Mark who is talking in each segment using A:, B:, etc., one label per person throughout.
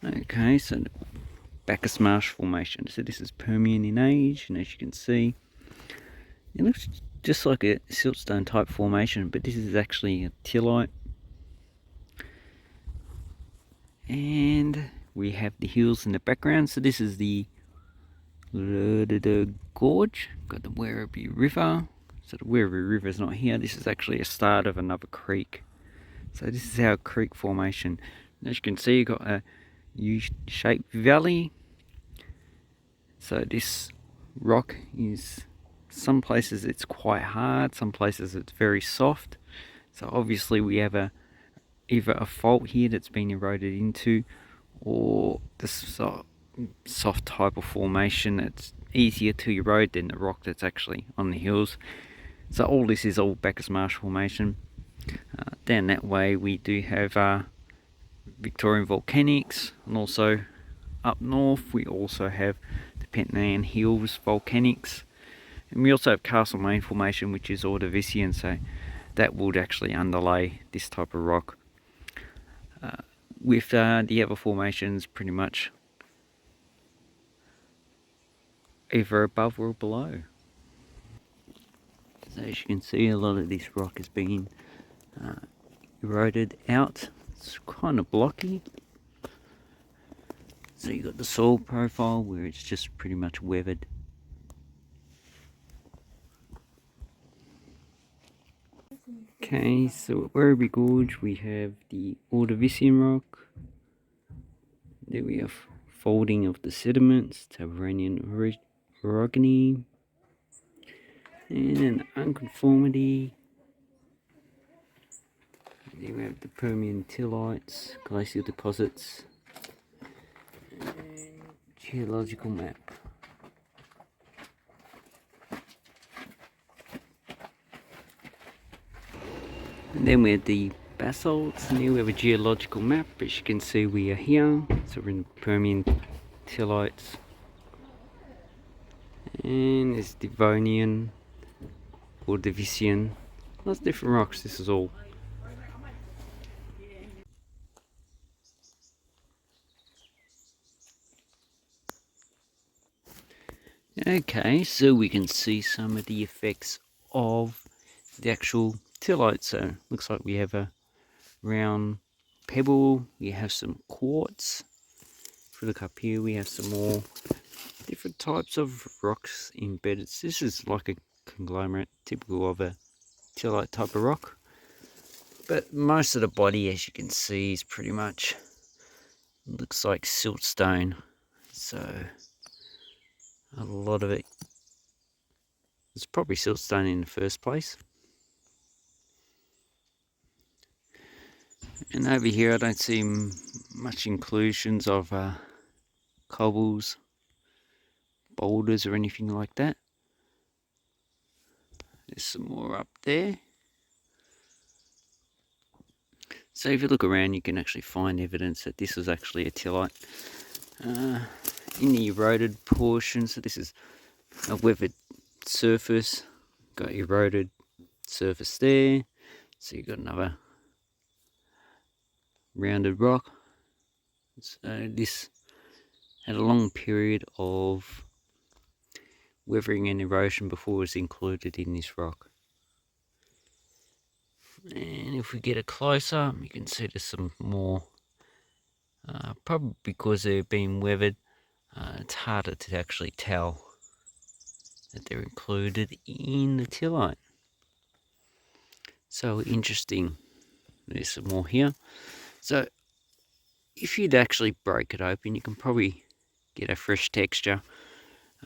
A: Okay, so the Bacchus Marsh Formation. So this is Permian in age, and as you can see, it looks just like a siltstone type formation, but this is actually a Tillite. And we have the hills in the background. So this is the gorge. Got the Werribee River. So the Werribee River is not here. This is actually a start of another creek. So this is our creek formation. As you can see, you've got a U-shaped valley. So this rock is, some places it's quite hard, some places it's very soft. So obviously we have either a fault here that's been eroded into, or this soft type of formation that's easier to erode than the rock that's actually on the hills. So all this is all Bacchus Marsh Formation. Down that way we do have Victorian volcanics, and also up north we also have the Pentland Hills volcanics, and we also have Castlemaine Formation, which is Ordovician, so that would actually underlay this type of rock. With the other formations pretty much either above or below. So as you can see, a lot of this rock has been eroded out. It's kind of blocky. So you've got the soil profile where it's just pretty much weathered. Okay, so at Werribee Gorge we have the Ordovician rock. There we have folding of the sediments, Tabaranian orogeny, and an unconformity. There we have the Permian Tillites, glacial deposits, and geological map. And then we have the basalts, and here we have a geological map. As you can see, we are here, so we're in the Permian Tillites. And there's Devonian, Ordovician, lots of different rocks. This is all. Okay, so we can see some of the effects of the actual Tillite. So looks like we have a round pebble, we have some quartz. If we look up here, we have some more different types of rocks embedded. This is like a conglomerate, typical of a Tillite type of rock. But most of the body, as you can see, is pretty much, looks like siltstone. So a lot of it is probably siltstone in the first place. And over here I don't see much inclusions of cobbles, boulders or anything like that. There's some more up there. So if you look around, you can actually find evidence that this was actually a Tillite. In the eroded portion, so this is a weathered surface, got eroded surface there. So you've got another rounded rock. So this had a long period of weathering and erosion before it was included in this rock. And if we get it closer, you can see there's some more, probably because they're being weathered, it's harder to actually tell that they're included in the Tillite. So interesting. There's some more here. So if you'd actually break it open, you can probably get a fresh texture,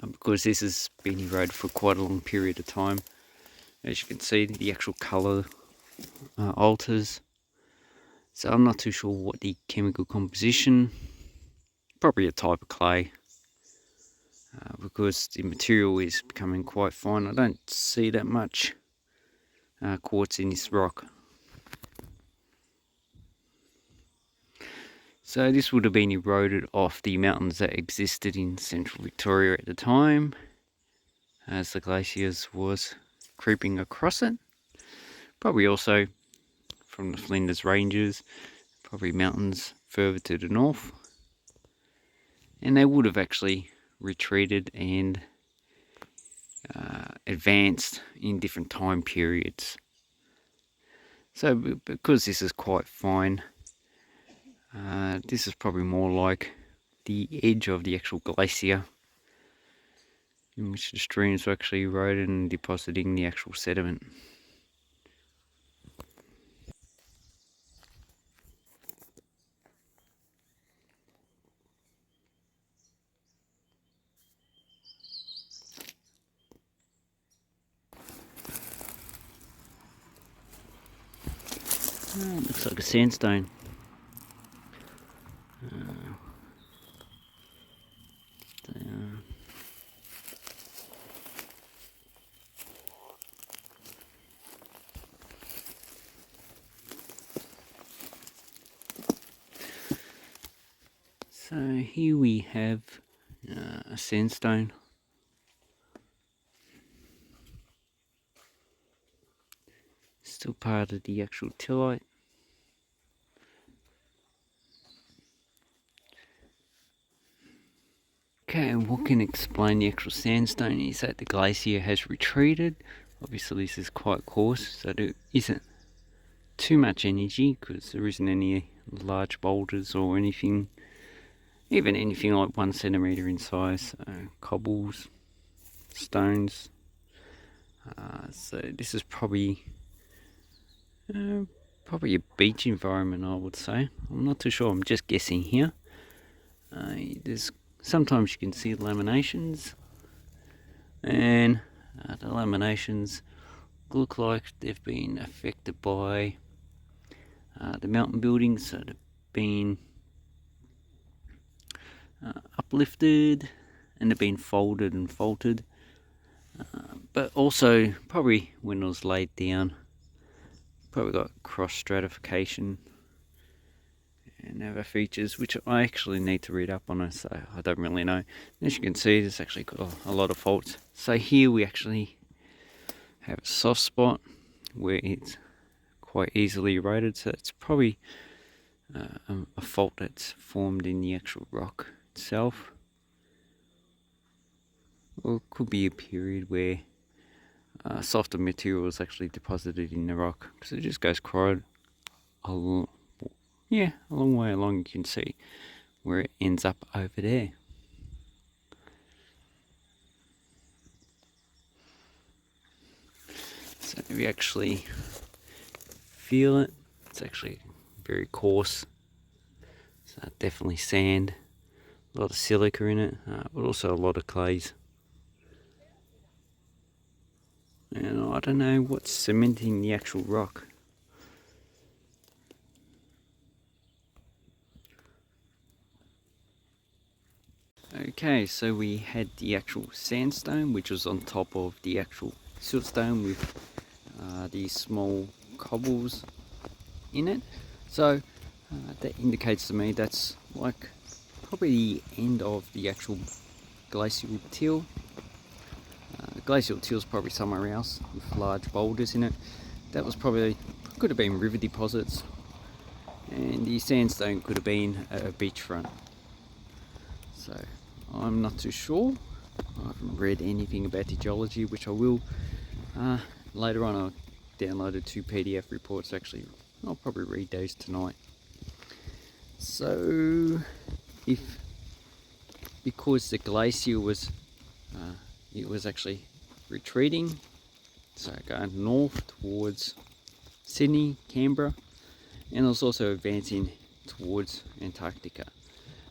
A: because this has been eroded for quite a long period of time. As you can see, the actual colour alters. So I'm not too sure what the chemical composition, probably a type of clay, because the material is becoming quite fine. I don't see that much quartz in this rock. So this would have been eroded off the mountains that existed in central Victoria at the time, as the glaciers was creeping across it. Probably also from the Flinders Ranges, probably mountains further to the north. and they would have actually retreated and advanced in different time periods. So because this is quite fine, this is probably more like the edge of the actual glacier in which the streams were actually eroded and depositing the actual sediment. Looks like a sandstone. So here we have a sandstone. Still part of the actual Tillite. Okay, and what can explain the actual sandstone is that the glacier has retreated. Obviously this is quite coarse, so there isn't too much energy because there isn't any large boulders or anything, even anything like 1 centimetre in size, cobbles, stones. So this is probably a beach environment, I would say. I'm not too sure, I'm just guessing here. Sometimes you can see laminations, and the laminations look like they've been affected by the mountain buildings, so they've been uplifted and they've been folded and faulted, but also probably when it was laid down, probably got cross stratification and other features which I actually need to read up on it, so I don't really know. As you can see, there's actually got a lot of faults. So here we actually have a soft spot where it's quite easily eroded, so it's probably a fault that's formed in the actual rock itself, or it could be a period where softer material is actually deposited in the rock, because it just goes quite a long way along. You can see where it ends up over there. So if you actually feel it, it's actually very coarse. So definitely sand, a lot of silica in it, but also a lot of clays. And I don't know what's cementing the actual rock. Okay, so we had the actual sandstone, which was on top of the actual siltstone with these small cobbles in it. So that indicates to me that's like probably the end of the actual glacial till. Glacial till is probably somewhere else with large boulders in it. That was could have been river deposits, and the sandstone could have been a beachfront. So I'm not too sure. I haven't read anything about the geology, which I will later on. I downloaded 2 PDF reports actually. I'll probably read those tonight. So because the glacier was actually retreating, so going north towards Sydney, Canberra, and it was also advancing towards Antarctica.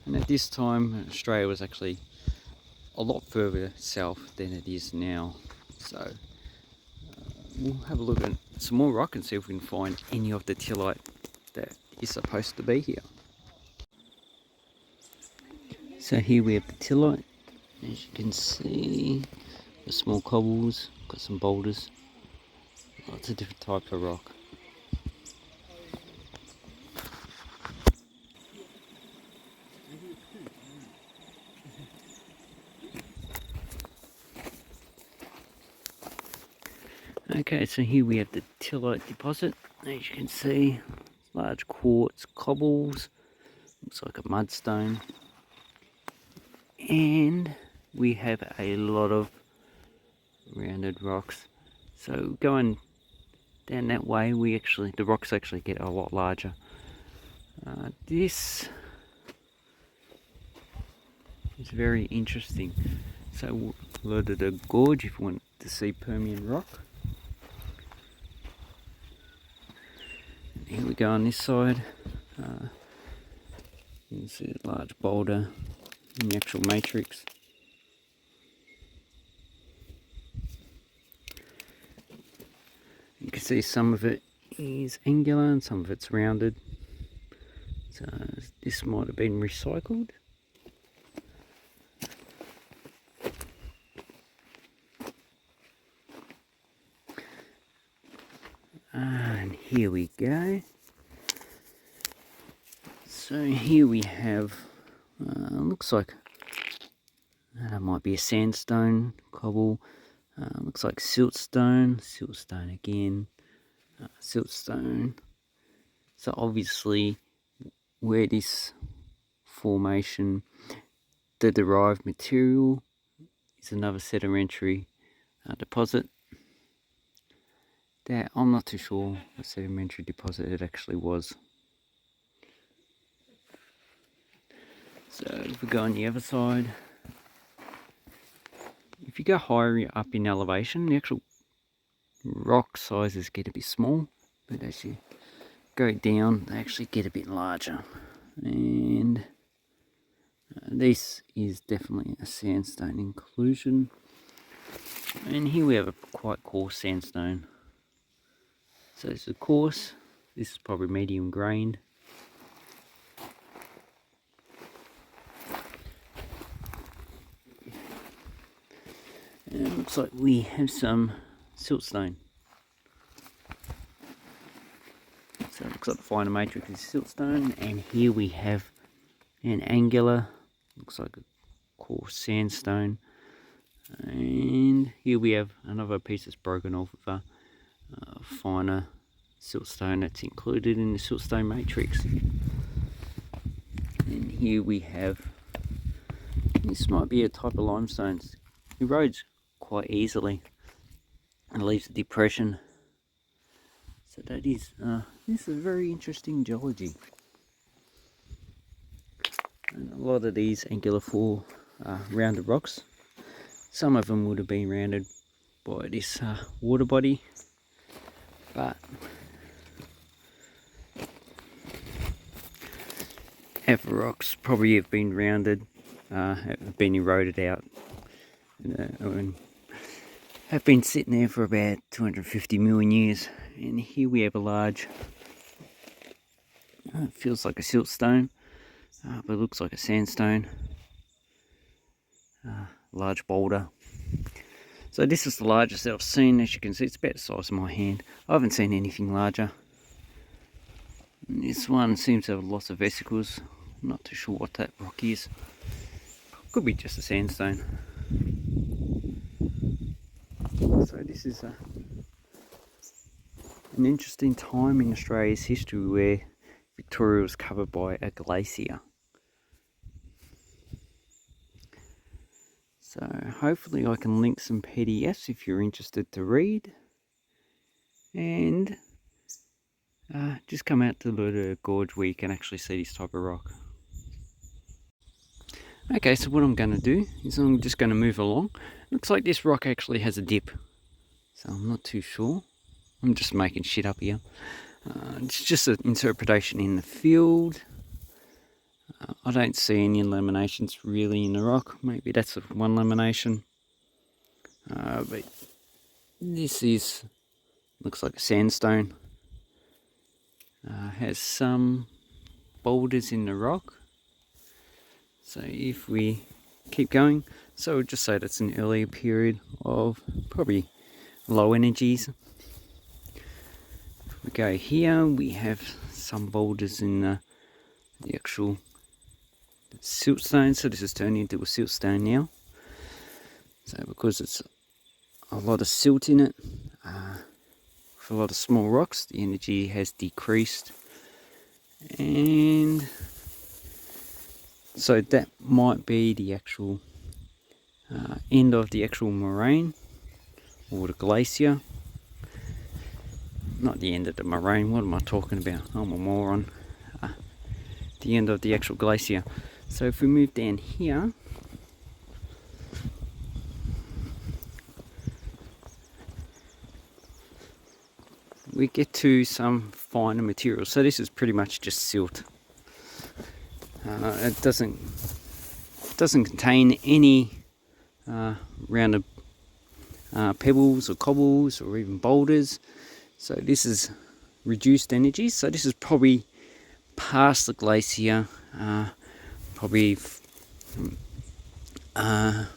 A: And at this time, Australia was actually a lot further south than it is now. So we'll have a look at some more rock and see if we can find any of the Tillite that is supposed to be here. So here we have the Tillite. As you can see, the small cobbles, got some boulders, lots of different types of rock. Okay, so here we have the Tillite deposit. As you can see, large quartz cobbles, looks like a mudstone. and we have a lot of rounded rocks. So going down that way, the rocks actually get a lot larger. This is very interesting. So a lot of the gorge, if you want to see Permian rock. Here we go on this side. You can see a large boulder in the actual matrix. You can see some of it is angular and some of it's rounded. So this might have been recycled. And here we go. So here we have, looks like that might be a sandstone cobble. Looks like siltstone again, siltstone. So obviously where this formation, the derived material, is another sedimentary deposit. That I'm not too sure what sedimentary deposit it actually was. So if we go on the other side, if you go higher up in elevation, the actual rock sizes get a bit small, but as you go down, they actually get a bit larger. And this is definitely a sandstone inclusion. And here we have a quite coarse sandstone. So this is coarse, this is probably medium grained. And it looks like we have some siltstone. So it looks like the finer matrix is siltstone, and here we have an angular, looks like a coarse sandstone. And here we have another piece that's broken off of a finer siltstone that's included in the siltstone matrix. And here we have, this might be a type of limestone. It erodes quite easily and leaves a depression. So that is, this is very interesting geology. And a lot of these angular fall rounded rocks. Some of them would have been rounded by this water body, but other rocks probably have been rounded, have been eroded out, and have been sitting there for about 250 million years. And here we have a large, it feels like a siltstone, but it looks like a sandstone, large boulder. So this is the largest that I've seen. As you can see, it's about the size of my hand. I haven't seen anything larger. And this one seems to have lots of vesicles. I'm not too sure what that rock is. Could be just a sandstone. So this is an interesting time in Australia's history where Victoria was covered by a glacier. So hopefully I can link some PDFs if you're interested to read. And just come out to the gorge where you can actually see this type of rock. Okay, so what I'm going to do is I'm just going to move along. Looks like this rock actually has a dip. So I'm not too sure. I'm just making shit up here. It's just an interpretation in the field. I don't see any laminations really in the rock. Maybe that's one lamination. But this looks like a sandstone. Has some boulders in the rock. So if we keep going, so we'll just say that's an earlier period of probably low energies. If we go here, we have some boulders in the actual siltstone. So this is turned into a siltstone now. So because it's a lot of silt in it, with a lot of small rocks, the energy has decreased. And So that might be the actual end of the actual moraine or the glacier. Not the end of the moraine, what am I talking about? I'm a moron. The end of the actual glacier. So if we move down here, we get to some finer material. So this is pretty much just silt. It doesn't contain any rounded pebbles or cobbles or even boulders. So this is reduced energy. So this is probably past the glacier, probably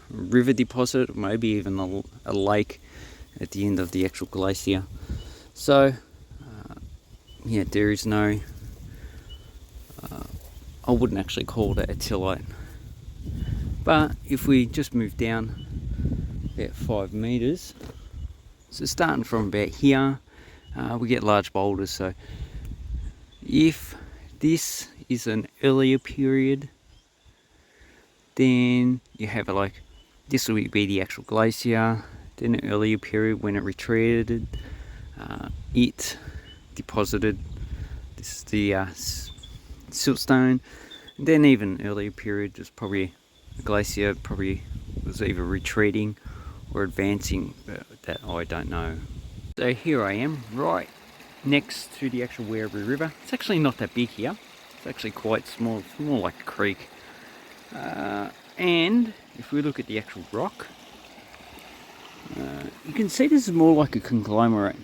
A: river deposit, or maybe even a lake at the end of the actual glacier. So yeah, there is no, I wouldn't actually call that a tillite. But if we just move down about 5 meters, so starting from about here, we get large boulders. So if this is an earlier period, then you have this will be the actual glacier. Then an earlier period when it retreated, it deposited, this is the siltstone. And then even earlier period, just probably the glacier probably was either retreating or advancing, but that I don't know. So here I am, right next to the actual Werribee River. It's actually not that big here. It's actually quite small. It's more like a creek. And if we look at the actual rock, you can see this is more like a conglomerate.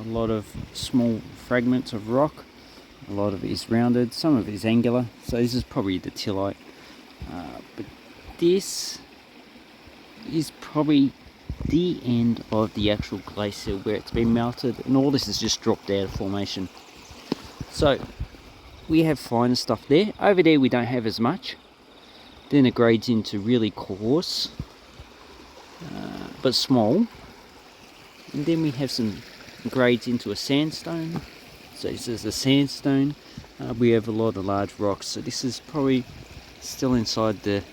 A: A lot of small fragments of rock. A lot of it is rounded. Some of it is angular. So this is probably the Tillite. But this is probably the end of the actual glacier where it's been melted, and all this has just dropped out of formation. So we have finer stuff there. Over there we don't have as much. Then it grades into really coarse, but small. And then we have some grades into a sandstone. So this is a sandstone. We have a lot of large rocks. So this is probably still inside the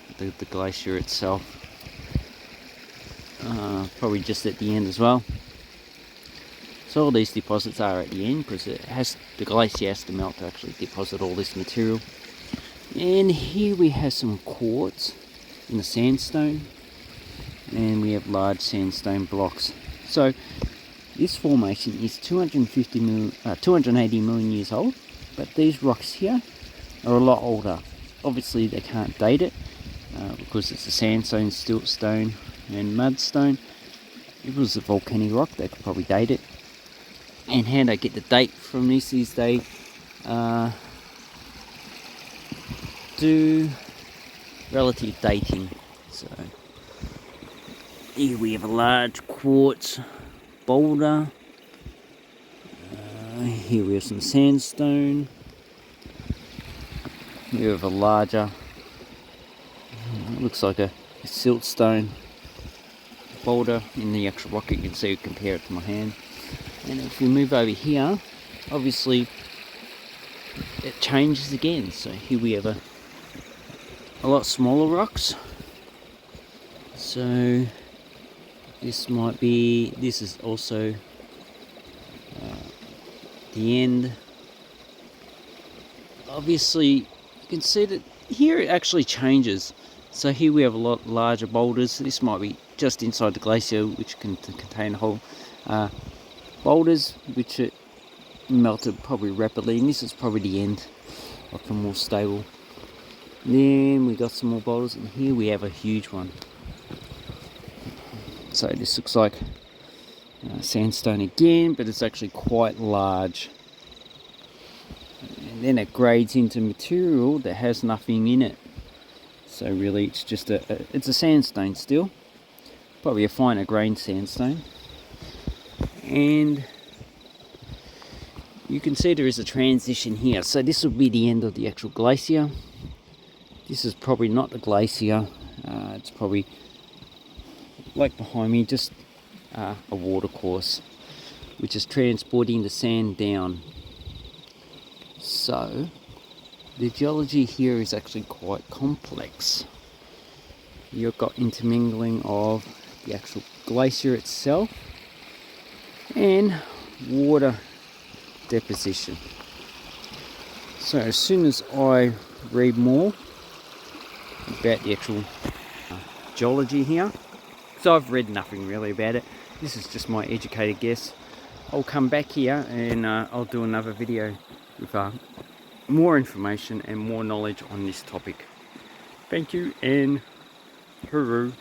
A: glacier itself. Probably just at the end as well. So all these deposits are at the end because the glacier has to melt to actually deposit all this material. And here we have some quartz in the sandstone, and we have large sandstone blocks. So this formation is 280 million years old, but these rocks here are a lot older. Obviously they can't date it because it's a sandstone, siltstone and mudstone. If it was a volcanic rock, they could probably date it. And how they get the date from this is they do relative dating. So here we have a large quartz boulder. Here we have some sandstone. Here we have a larger, looks like a siltstone boulder in the actual rock. You can see, compare it to my hand. And if we move over here, obviously it changes again. So here we have a lot smaller rocks. So this is also the end. Obviously you can see that here it actually changes. So here we have a lot larger boulders. This might be just inside the glacier, which can contain a whole boulders which it melted probably rapidly, and this is probably the end of the more stable. Then we got some more boulders, and here we have a huge one. So this looks like sandstone again, but it's actually quite large. And then it grades into material that has nothing in it. So really it's just it's a sandstone still, probably a finer grained sandstone. And you can see there is a transition here. So this will be the end of the actual glacier. This is probably not the glacier. It's probably, like behind me, just a watercourse which is transporting the sand down. So The geology here is actually quite complex. You've got intermingling of the actual glacier itself and water deposition. So as soon as I read more about the actual geology here, so I've read nothing really about it, this is just my educated guess, I'll come back here and I'll do another video with more information and more knowledge on this topic. Thank you and hooroo.